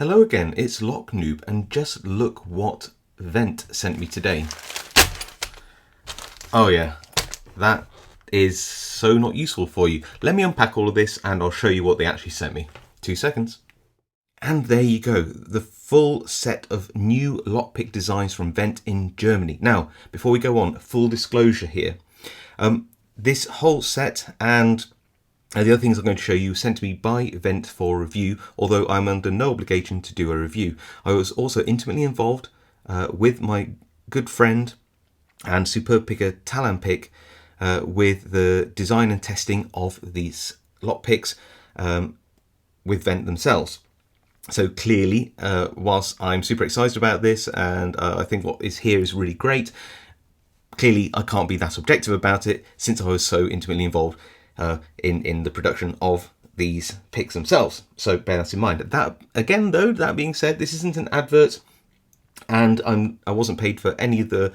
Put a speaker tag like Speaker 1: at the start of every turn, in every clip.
Speaker 1: Hello again, it's Noob, and just look what Wendt sent me today. Oh yeah, that is so not useful for you. Let me unpack all of this and I'll show you what they actually sent me. 2 seconds. And there you go, the full set of new lockpick designs from Wendt in Germany. Now, before we go on, full disclosure here. This whole set and the other things I'm going to show you were sent to me by Wendt for review, although I'm under no obligation to do a review. I was also intimately involved with my good friend and superb picker Tallan Pick with the design and testing of these lockpicks with Wendt themselves. So clearly, whilst I'm super excited about this and I think what is here is really great, clearly I can't be that objective about it since I was so intimately involved in the production of these picks themselves. So bear that in mind. That again, though, that being said, this isn't an advert, and I wasn't paid for any of the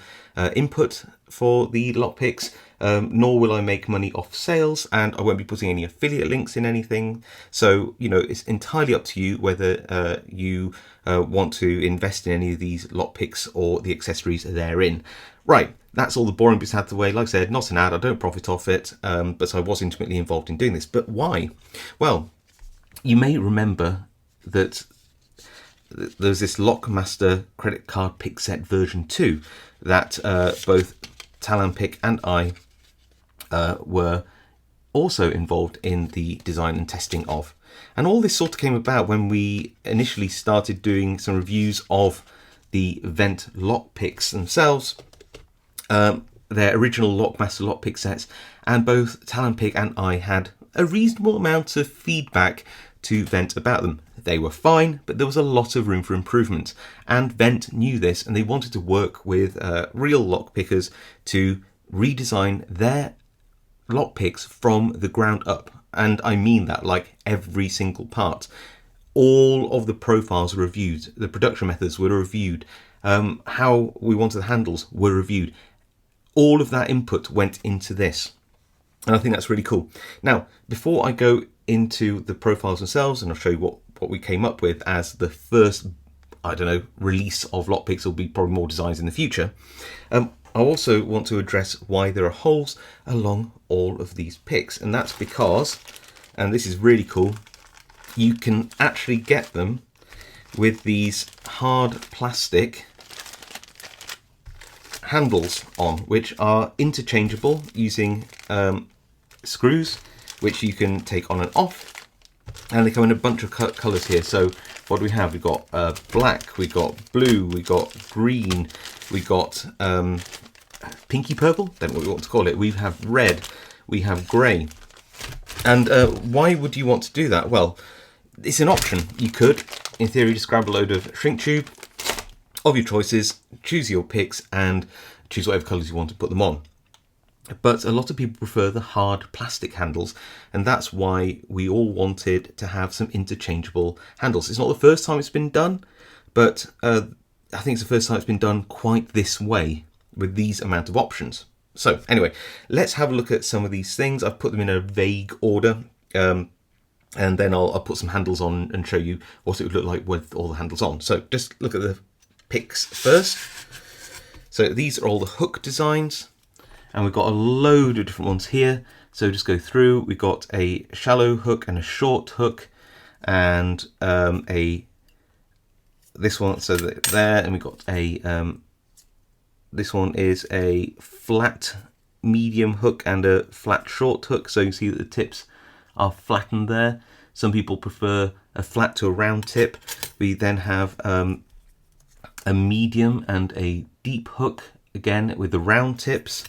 Speaker 1: input for the lockpicks, nor will I make money off sales, and I won't be putting any affiliate links in anything. So you know, it's entirely up to you whether you want to invest in any of these lockpicks or the accessories therein. Right, that's all the boring bits out of the way. Like I said, not an ad, I don't profit off it, but I was intimately involved in doing this. But why? Well, you may remember that there's this Lockmaster credit card pick set version 2 that both Tallan Pick and I were also involved in the design and testing of. And all this sort of came about when we initially started doing some reviews of the Wendt lockpicks themselves, their original Lockmaster lockpick sets, and both Tallan Pick and I had a reasonable amount of feedback to Wendt about them. They were fine, but there was a lot of room for improvement, and Wendt knew this, and they wanted to work with real lockpickers to redesign their lockpicks from the ground up. And I mean that, like every single part. All of the profiles were reviewed, the production methods were reviewed, how we wanted the handles were reviewed. All of that input went into this, and I think that's really cool. Now, before I go into the profiles themselves, and I'll show you what we came up with as the first, I don't know, release of lockpicks. There'll be probably more designs in the future. I also want to address why there are holes along all of these picks, and that's because, and this is really cool, you can actually get them with these hard plastic handles on, which are interchangeable using screws, which you can take on and off, and they come in a bunch of colours here. So what do we have? We've got black, we got blue, we got green, we got pinky purple, don't know what we want to call it, we have red, we have grey. And why would you want to do that? Well, it's an option. You could, in theory, just grab a load of shrink tube of your choices, choose your picks, and choose whatever colours you want to put them on. But a lot of people prefer the hard plastic handles, and that's why we all wanted to have some interchangeable handles. It's not the first time it's been done, but I think it's the first time it's been done quite this way with these amount of options. So anyway, let's have a look at some of these things. I've put them in a vague order, and then I'll put some handles on and show you what it would look like with all the handles on. So just look at the picks first. So these are all the hook designs, and we've got a load of different ones here. So just go through. We've got a shallow hook and a short hook, and this one. So there, and we've got a this one is a flat medium hook and a flat short hook. So you can see that the tips are flattened there. Some people prefer a flat to a round tip. We then have a medium and a deep hook, again with the round tips.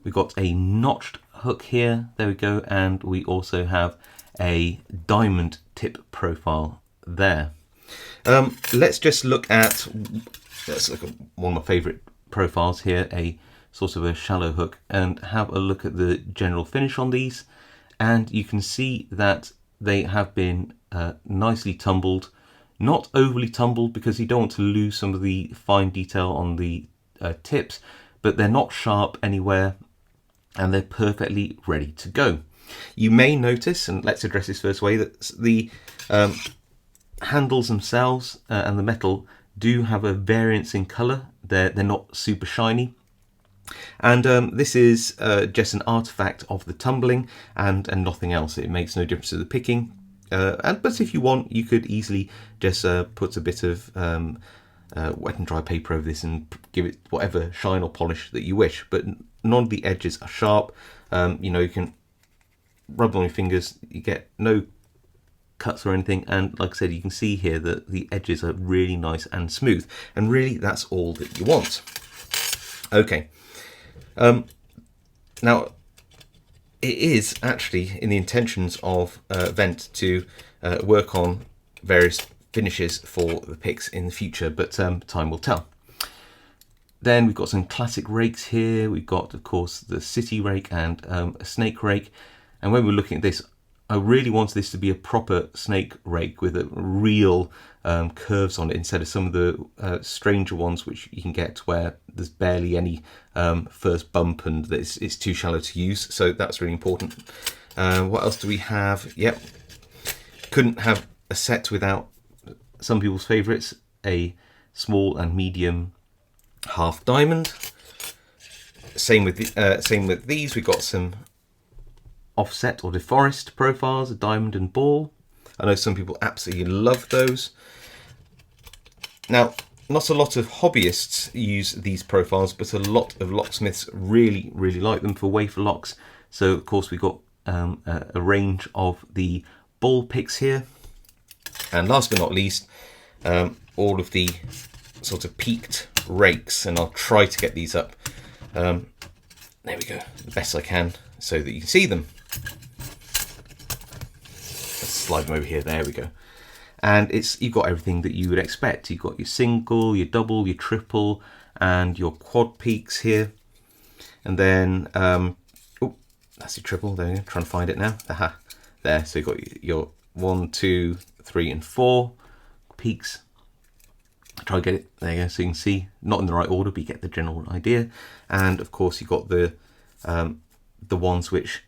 Speaker 1: We've got a notched hook here, there we go, and we also have a diamond tip profile there. Let's look at one of my favourite profiles here, a sort of a shallow hook, and have a look at the general finish on these. And you can see that they have been nicely tumbled. Not overly tumbled because you don't want to lose some of the fine detail on the tips, but they're not sharp anywhere, and they're perfectly ready to go. You may notice, and let's address this first way, that the handles themselves and the metal do have a variance in colour. They're not super shiny. And this is just an artifact of the tumbling and nothing else. It makes no difference to the picking. But if you want, you could easily just put a bit of wet and dry paper over this and give it whatever shine or polish that you wish. But none of the edges are sharp. You know, you can rub on your fingers, you get no cuts or anything, and like I said, you can see here that the edges are really nice and smooth, and really that's all that you want. Okay, now it is actually in the intentions of Wendt to work on various finishes for the picks in the future, but time will tell. Then we've got some classic rakes here. We've got, of course, the city rake and a snake rake. And when we're looking at this, I really wanted this to be a proper snake rake with a real curves on it, instead of some of the stranger ones which you can get where there's barely any first bump and it's too shallow to use. So that's really important. What else do we have? Yep, couldn't have a set without some people's favourites, a small and medium half diamond. Same with these. We've got some offset or deforest profiles, a diamond and ball. I know some people absolutely love those. Now, not a lot of hobbyists use these profiles, but a lot of locksmiths really like them for wafer locks. So of course we've got a range of the ball picks here, and last but not least, all of the sort of peaked rakes, and I'll try to get these up. There we go, the best I can so that you can see them. Let's slide them over here. There we go. And you've got everything that you would expect. You've got your single, your double, your triple, and your quad peaks here. And then, oh, that's your triple. There, I'm trying to find it now. Aha, there. So you've got your 1, 2, 3, and 4 peaks. Try to get it, there you go, so you can see, not in the right order, but you get the general idea. And of course you've got the ones which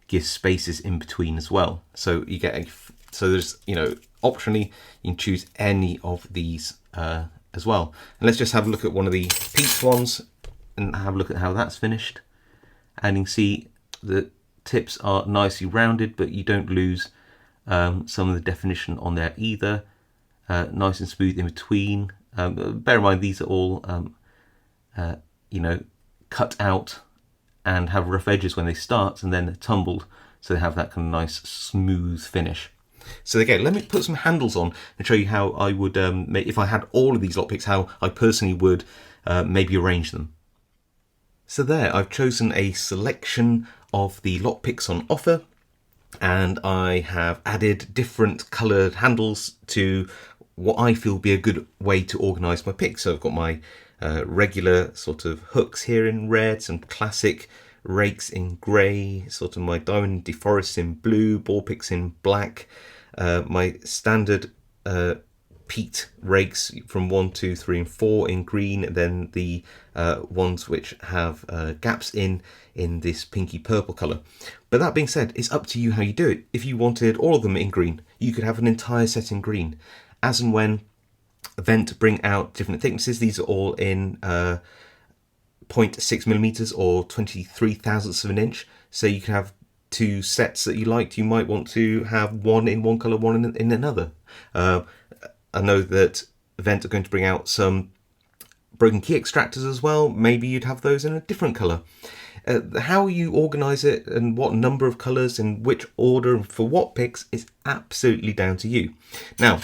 Speaker 1: give spaces in between as well. So you get so there's, you know, optionally you can choose any of these as well. And let's just have a look at one of the peaked ones and have a look at how that's finished. And you can see the tips are nicely rounded, but you don't lose some of the definition on there either. Nice and smooth in between. Bear in mind these are all you know, cut out and have rough edges when they start, and then tumbled, so they have that kind of nice smooth finish. So again, let me put some handles on and show you how I would make, if I had all of these lockpicks, how I personally would maybe arrange them. So there, I've chosen a selection of the lockpicks on offer, and I have added different coloured handles to what I feel would be a good way to organise my picks. So I've got my regular sort of hooks here in red, some classic rakes in grey, sort of my diamond deforest in blue, ball picks in black, my standard peaked rakes from 1, 2, 3, and 4 in green, and then the ones which have gaps in this pinky purple colour. But that being said, it's up to you how you do it. If you wanted all of them in green, you could have an entire set in green. As and when Wendt bring out different thicknesses, these are all in 0.6mm or 23 thousandths of an inch. So you can have two sets that you liked. You might want to have one in one colour, one in another. I know that Wendt are going to bring out some broken key extractors as well. Maybe you'd have those in a different colour. How you organise it and what number of colours in which order and for what picks is absolutely down to you. Now,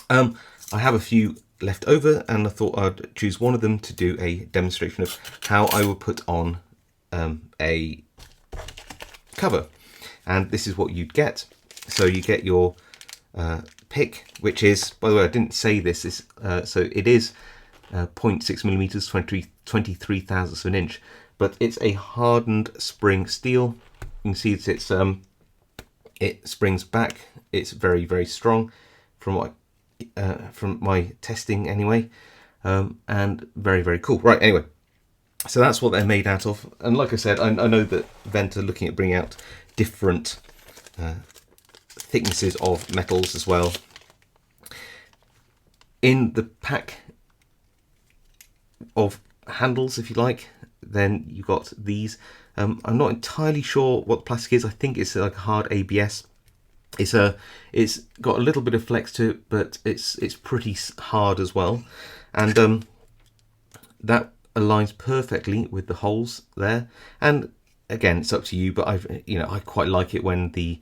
Speaker 1: I have a few left over, and I thought I'd choose one of them to do a demonstration of how I would put on a cover. And this is what you'd get. So you get your pick, which is, by the way, I didn't say this, so it is 0.6mm, 23 thousandths of an inch, but it's a hardened spring steel. You can see that it springs back. It's very strong from my testing anyway, and very cool. Right, anyway, so that's what they're made out of. And like I said, I know that Wendt are looking at bringing out different thicknesses of metals as well. in the pack of handles, if you like, then you've got these. I'm not entirely sure what the plastic is. I think it's like a hard ABS. It's got a little bit of flex to it, but it's pretty hard as well, and that aligns perfectly with the holes there. And again, it's up to you, but I quite like it when the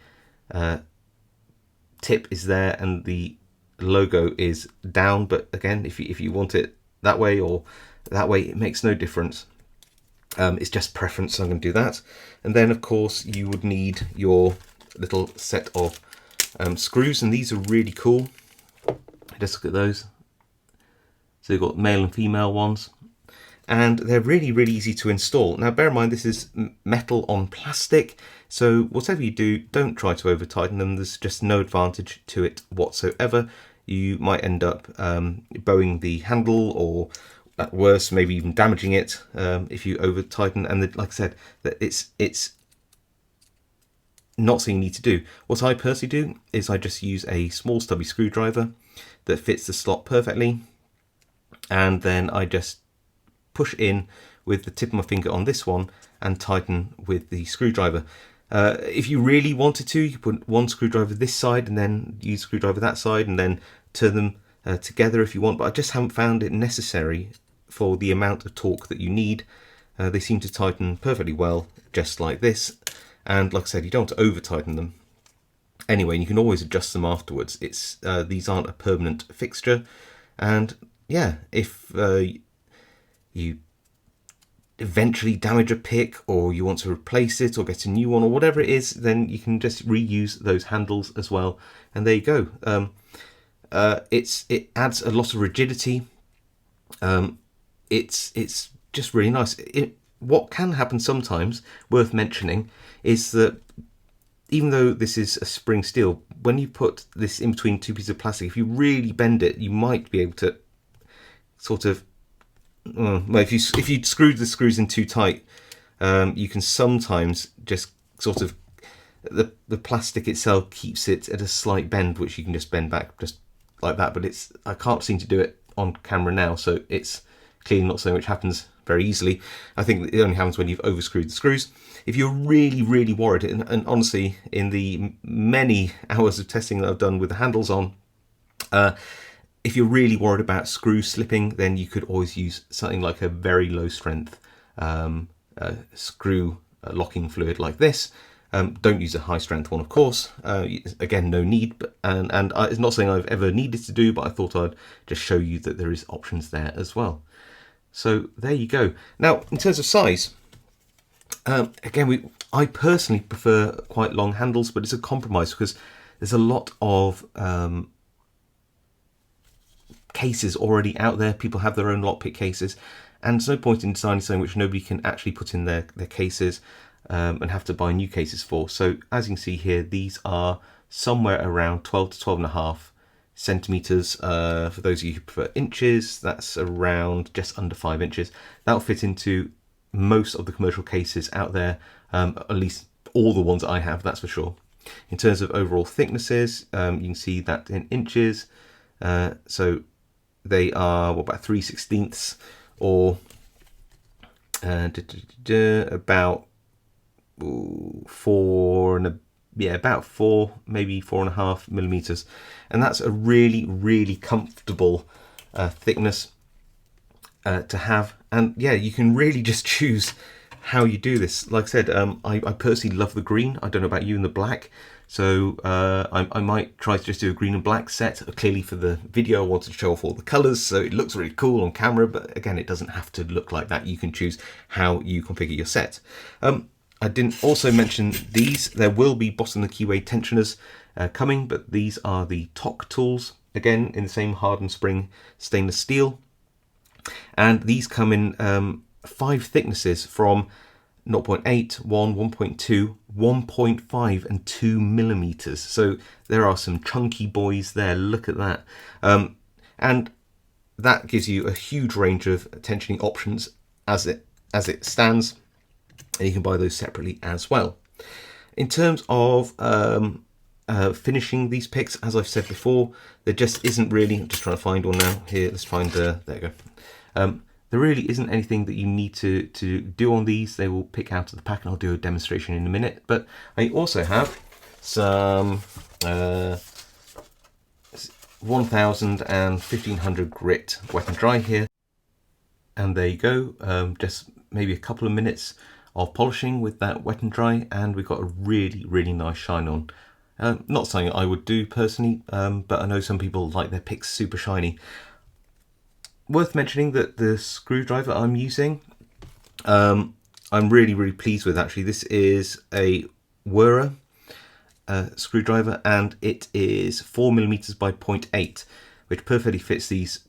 Speaker 1: tip is there and the logo is down. But again, if you want it that way or that way, it makes no difference. It's just preference, so I'm going to do that. And then of course you would need your little set of screws, and these are really cool. Just look at those. So you've got male and female ones, and they're really easy to install. Now bear in mind, this is metal on plastic, so whatever you do, don't try to over tighten them. There's just no advantage to it whatsoever. You might end up bowing the handle, or at worst, maybe even damaging it if you over tighten. And like I said, that it's not something you need to do. What I personally do is I just use a small stubby screwdriver that fits the slot perfectly, and then I just push in with the tip of my finger on this one and tighten with the screwdriver. If you really wanted to, you could put one screwdriver this side and then use screwdriver that side and then turn them together if you want, but I just haven't found it necessary for the amount of torque that you need. They seem to tighten perfectly well just like this, and like I said, you don't want to over tighten them. Anyway, you can always adjust them afterwards. These aren't a permanent fixture, and yeah, if you eventually damage a pick, or you want to replace it or get a new one or whatever it is, then you can just reuse those handles as well, and there you go. It adds a lot of rigidity. It's just really nice. What can happen sometimes, worth mentioning, is that even though this is a spring steel, when you put this in between two pieces of plastic, if you really bend it, you might be able to sort of, well, if you screwed the screws in too tight, you can sometimes just sort of, the plastic itself keeps it at a slight bend, which you can just bend back just like that. But I can't seem to do it on camera now, so it's clearly not something which happens very easily. I think it only happens when you've overscrewed the screws. If you're really worried, and honestly, in the many hours of testing that I've done with the handles on, if you're really worried about screws slipping, then you could always use something like a very low strength screw locking fluid like this. Don't use a high strength one, of course. Again, no need, but it's not something I've ever needed to do, but I thought I'd just show you that there is options there as well. So there you go. Now, in terms of size, again, I personally prefer quite long handles, but it's a compromise because there's a lot of cases already out there. People have their own lockpick cases, and there's no point in designing something which nobody can actually put in their cases and have to buy new cases for. So as you can see here, these are somewhere around 12 to 12.5 centimeters. For those of you who prefer inches, that's around just under 5 inches. That'll fit into most of the commercial cases out there, at least all the ones I have, that's for sure. In terms of overall thicknesses, you can see that in inches. So they are about 3/16 or about 4, maybe 4.5 millimeters, and that's a really comfortable thickness to have. And yeah, you can really just choose how you do this. Like I said, I personally love the green. I don't know about you, in the black. So I might try to just do a green and black set. Clearly for the video I wanted to show off all the colours, so it looks really cool on camera, but again, it doesn't have to look like that. You can choose how you configure your set. I didn't also mention these. There will be bottom of the keyway tensioners coming, but these are the TOC tools, again in the same hardened spring stainless steel. And these come in 5 thicknesses from 0.8, 1, 1.2, 1.5 and 2 millimeters. So there are some chunky boys there, look at that. And that gives you a huge range of tensioning options as it stands, and you can buy those separately as well. In terms of finishing these picks, as I've said before, there just isn't really, I'm just trying to find one now, here, let's find, there you go. There really isn't anything that you need to do on these. They will pick out of the pack, and I'll do a demonstration in a minute. But I also have some 1000 and 1500 grit wet and dry here. And there you go, just maybe a couple of minutes of polishing with that wet and dry, and we've got a really, really nice shine on. Not something I would do personally, but I know some people like their picks super shiny. Worth mentioning that the screwdriver I'm using, I'm really, really pleased with actually. This is a Wera screwdriver, and it is 4mm by 0.8, which perfectly fits these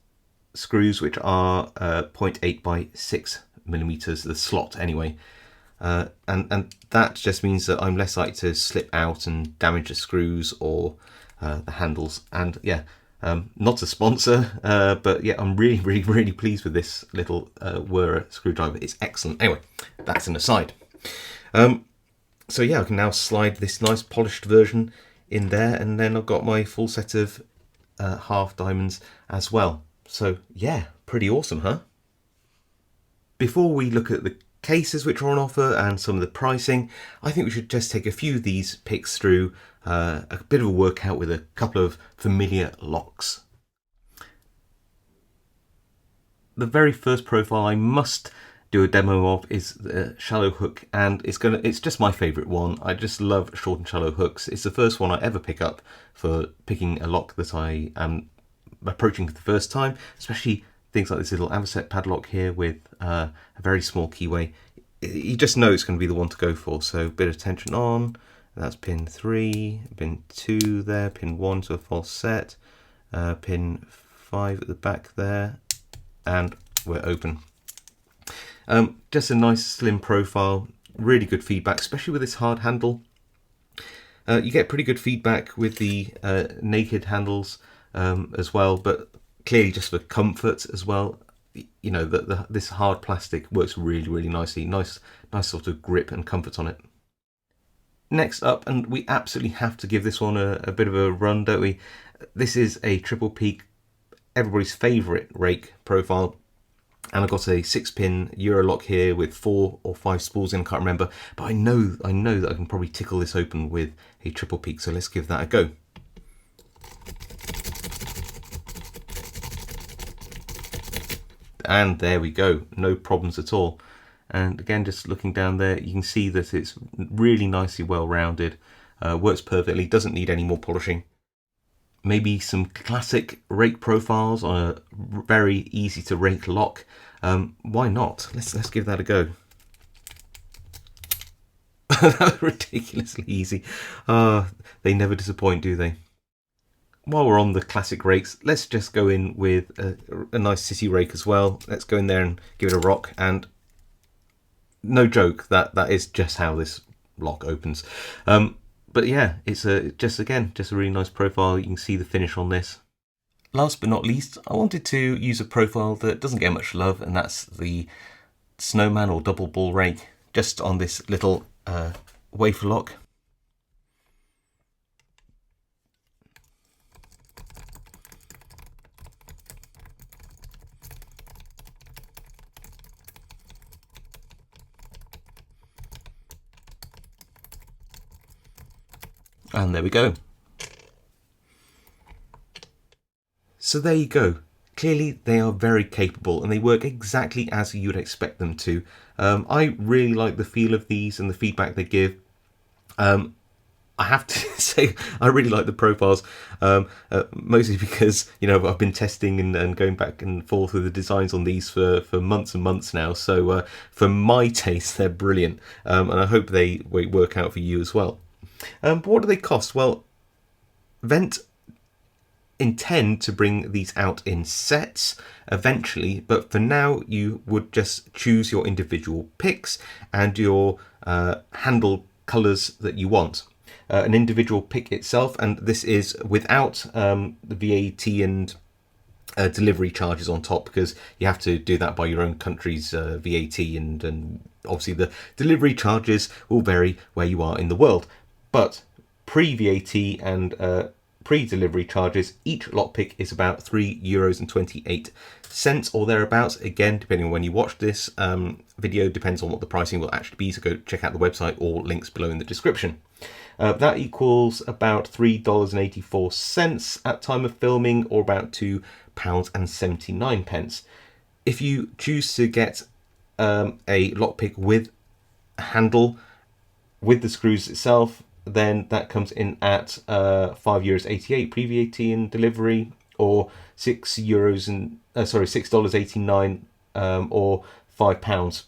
Speaker 1: screws, which are 0.8 by 6mm, the slot anyway. And that just means that I'm less likely to slip out and damage the screws or the handles. And yeah, not a sponsor, but yeah, I'm really, really, really pleased with this little Wera screwdriver. It's excellent. Anyway, that's an aside. So yeah, I can now slide this nice polished version in there, and then I've got my full set of half diamonds as well. So yeah, pretty awesome, huh? Before we look at the cases which are on offer and some of the pricing, I think we should just take a few of these picks through a bit of a workout with a couple of familiar locks. The very first profile I must do a demo of is the shallow hook, and it's just my favourite one. I just love short and shallow hooks. It's the first one I ever pick up for picking a lock that I am approaching for the first time, especially things like this little Avocet padlock here with a very small keyway. You just know it's going to be the one to go for. So a bit of tension on. That's pin 3, pin 2 there, pin 1 to a false set, pin 5 at the back there, and we're open. Just a nice slim profile, really good feedback, especially with this hard handle. You get pretty good feedback with the naked handles as well, but clearly just for comfort as well. You know, this hard plastic works really, really nicely. Nice sort of grip and comfort on it. Next up, and we absolutely have to give this one a bit of a run, don't we? This is a triple peak, everybody's favourite rake profile. And I've got a 6-pin Euro lock here with 4 or 5 spools in, I can't remember. But I know that I can probably tickle this open with a triple peak, so let's give that a go. And there we go, no problems at all. And again, just looking down there, you can see that it's really nicely well rounded, works perfectly, doesn't need any more polishing. Maybe some classic rake profiles on a very easy to rake lock. Why not? Let's give that a go. That was ridiculously easy. They never disappoint, do they? While we're on the classic rakes, let's just go in with a nice city rake as well. Let's go in there and give it a rock, and no joke, that is just how this lock opens. But yeah, it's just a really nice profile. You can see the finish on this. Last but not least, I wanted to use a profile that doesn't get much love, and that's the snowman or double ball rake, just on this little wafer lock. And there we go. So there you go. Clearly they are very capable and they work exactly as you'd expect them to. I really like the feel of these and the feedback they give. I have to say I really like the profiles, mostly because, you know, I've been testing and going back and forth with the designs on these for months and months now. So for my taste, they're brilliant, and I hope they work out for you as well. But what do they cost? Well, Wendt intend to bring these out in sets eventually, but for now you would just choose your individual picks and your handle colours that you want. An individual pick itself, and this is without the VAT and delivery charges on top, because you have to do that by your own country's VAT, and obviously the delivery charges will vary where you are in the world. But pre-VAT and pre-delivery charges, each lockpick is about €3.28 or thereabouts. Again, depending on when you watch this video, depends on what the pricing will actually be, so go check out the website or links below in the description. That equals about $3.84 at time of filming, or about £2.79. If you choose to get a lockpick with a handle, with the screws itself, then that comes in at €5.88 pre-VAT and delivery, or $6.89 or £5.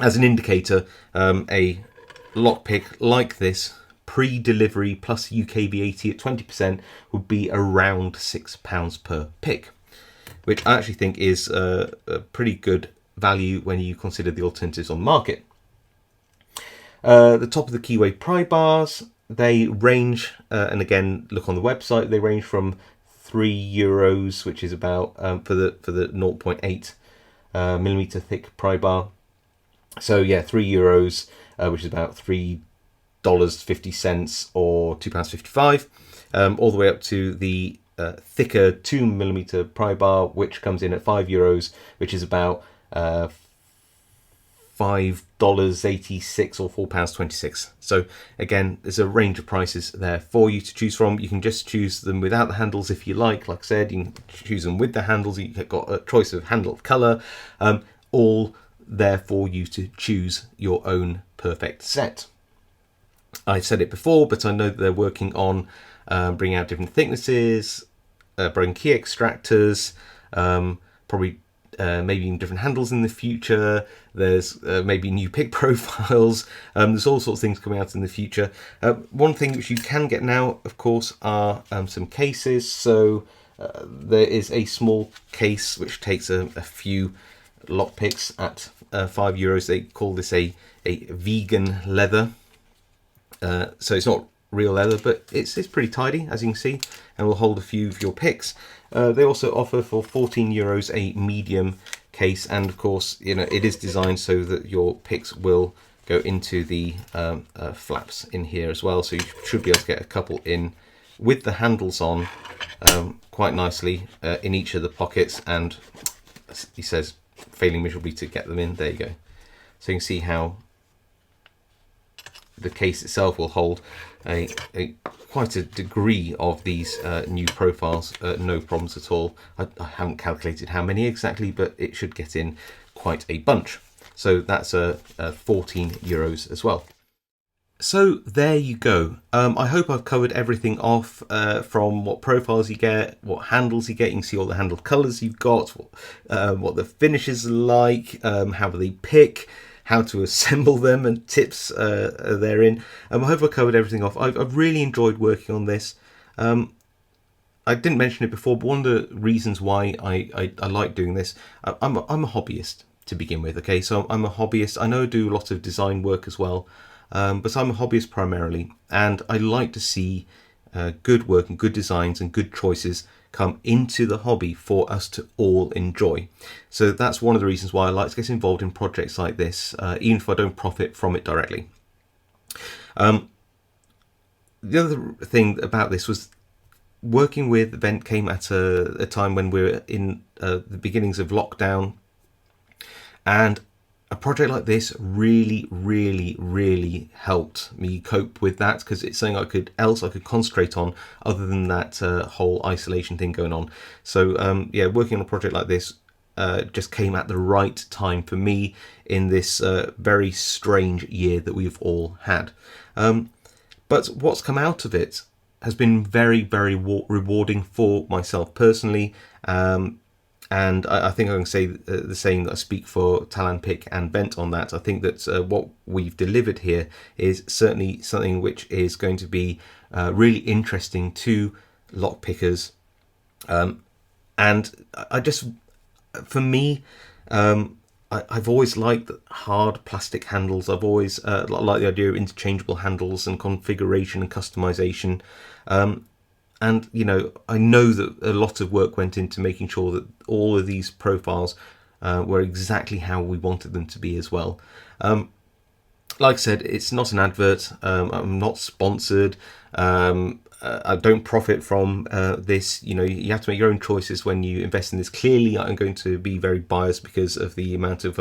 Speaker 1: As an indicator, a lockpick like this, pre-delivery plus UK VAT at 20%, would be around £6 per pick, which I actually think is a pretty good value when you consider the alternatives on the market. The top of the keyway pry bars, they range, and again look on the website, they range from €3, which is about for the 0.8 millimeter thick pry bar. So yeah, €3, which is about $3.50 or £2.55, all the way up to the thicker 2mm pry bar, which comes in at €5, which is about $5.86 or £4.26. So again, there's a range of prices there for you to choose from. You can just choose them without the handles if you like. Like I said, you can choose them with the handles. You've got a choice of handle color, all there for you to choose your own perfect set. I've said it before, but I know that they're working on bringing out different thicknesses, bringing key extractors, probably maybe even different handles in the future. There's maybe new pick profiles. There's all sorts of things coming out in the future. One thing which you can get now, of course, are some cases. So there is a small case which takes a few lockpicks at €5. They call this a vegan leather. So it's not real leather, but it's pretty tidy, as you can see, and will hold a few of your picks. They also offer for €14 a medium case, and of course, you know, it is designed so that your picks will go into the flaps in here as well. So you should be able to get a couple in with the handles on quite nicely in each of the pockets. And he says, failing miserably to get them in. There you go. So you can see how the case itself will hold quite a degree of these new profiles, no problems at all. I haven't calculated how many exactly, but it should get in quite a bunch. So that's €14 as well. So there you go. I hope I've covered everything off, from what profiles you get, what handles you get. You can see all the handle colors you've got, what the finishes are like, how they pick, how to assemble them, and tips therein. I hope I covered everything off. I've really enjoyed working on this. I didn't mention it before, but one of the reasons why I like doing this, I'm a hobbyist to begin with. Okay, so I'm a hobbyist. I know I do a lot of design work as well, but I'm a hobbyist primarily, and I like to see good work and good designs and good choices come into the hobby for us to all enjoy. So that's one of the reasons why I like to get involved in projects like this, even if I don't profit from it directly. The other thing about this was working with Wendt came at a time when we were in the beginnings of lockdown, and a project like this really helped me cope with that, because it's something I could concentrate on other than that whole isolation thing going on. So yeah, working on a project like this just came at the right time for me in this very strange year that we've all had. But what's come out of it has been very rewarding for myself personally. And I think I can say the same that I speak for Tallan Pick and Wendt on that. I think that what we've delivered here is certainly something which is going to be really interesting to lockpickers. And I just, for me, I've always liked hard plastic handles. I've always liked the idea of interchangeable handles and configuration and customization. And, you know, I know that a lot of work went into making sure that all of these profiles were exactly how we wanted them to be as well. like I said, it's not an advert. I'm not sponsored. I don't profit from this. You know, you have to make your own choices when you invest in this. Clearly, I'm going to be very biased because of the amount of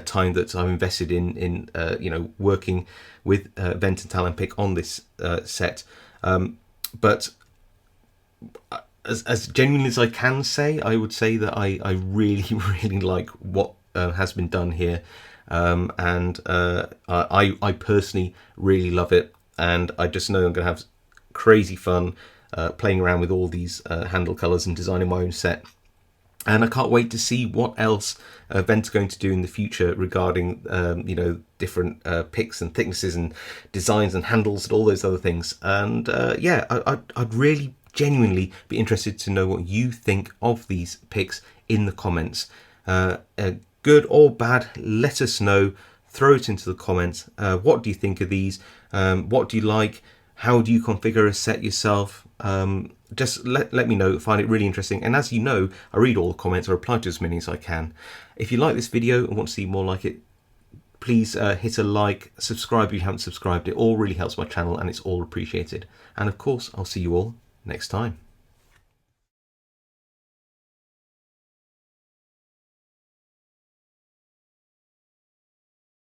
Speaker 1: time that I've invested in you know, working with Wendt and Tallan Pick on this set. But as genuinely as I can say, I would say that I really, really like what has been done here. And I personally really love it, and I just know I'm going to have crazy fun playing around with all these handle colours and designing my own set. And I can't wait to see what else Wendt's going to do in the future regarding, you know, different picks and thicknesses and designs and handles and all those other things. And yeah, I'd really genuinely be interested to know what you think of these picks in the comments. Good or bad, let us know. Throw it into the comments. What do you think of these? What do you like? How do you configure a set yourself? Just let me know. Find it really interesting. And as you know, I read all the comments. I reply to as many as I can. If you like this video and want to see more like it, please hit a like, subscribe if you haven't subscribed. It all really helps my channel and it's all appreciated. And of course, I'll see you all next time.